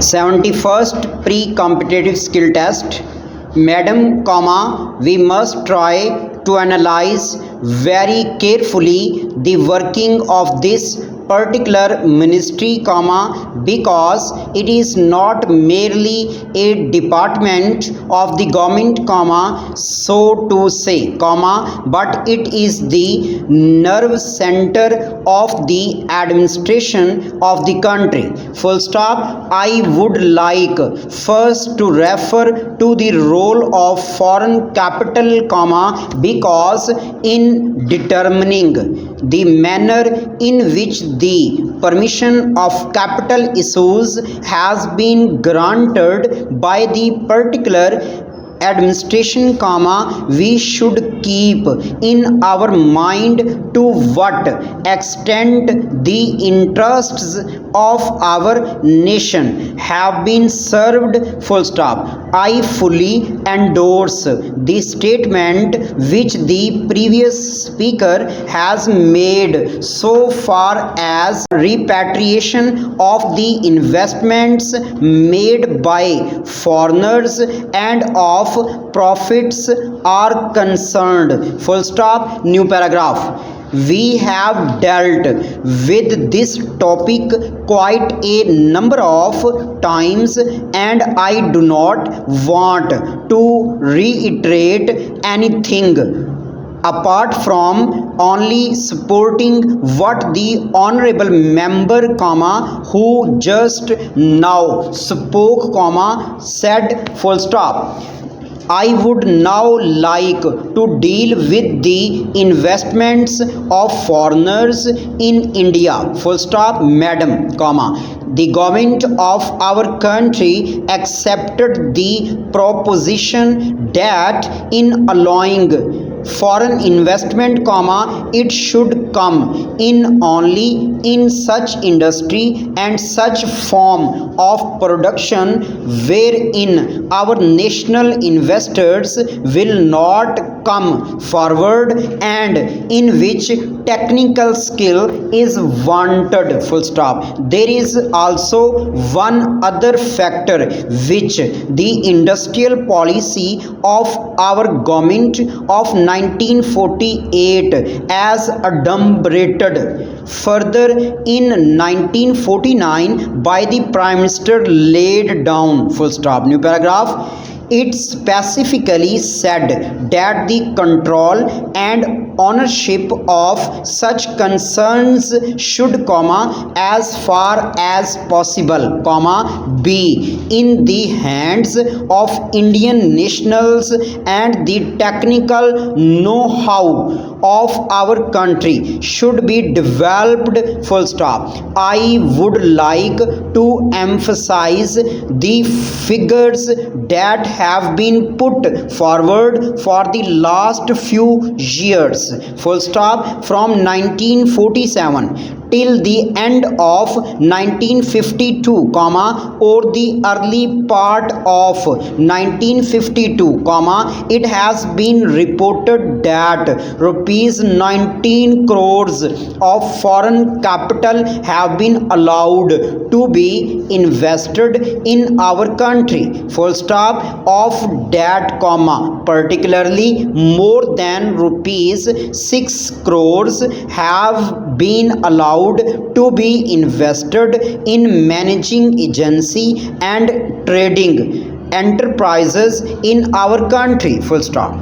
71st pre-competitive skill test. Madam, we must try to analyze very carefully the working of this particular ministry, because it is not merely a department of the government, so to say, but it is the nerve center of the administration of the country. Full stop. I would like first to refer to the role of foreign capital, because in determining the manner in which the permission of capital issues has been granted by the particular administration, we should keep in our mind to what extent the interests of our nation have been served. Full stop. I fully endorse the statement which the previous speaker has made so far as repatriation of the investments made by foreigners and of profits are concerned. Full stop. New paragraph. We have dealt with this topic quite a number of times, and I do not want to reiterate anything apart from only supporting what the honorable member, who just now spoke, said. Full stop. I would now like to deal with the investments of foreigners in India. Full stop. Madam, the government of our country accepted the proposition that in allowing foreign investment, it should come in only in such industry and such form of production wherein our national investors will not come forward and in which technical skill is wanted. Full stop. There is also one other factor which the industrial policy of our government of 1948 as adumbrated further in 1949 by the Prime Minister laid down. Full stop. New paragraph. It specifically said that the control and ownership of such concerns should, as far as possible, be in the hands of Indian nationals, and the technical know-how of our country should be developed. Full stop. I would like to emphasize the figures that have been put forward for the last few years. Full stop. From 1947 till the end of 1952, or the early part of 1952, it has been reported that rupees 19 crores of foreign capital have been allowed to be invested in our country. Full stop. Of that, particularly more than rupees 6 crores have been allowed to be invested in managing agency and trading enterprises in our country. Full stop.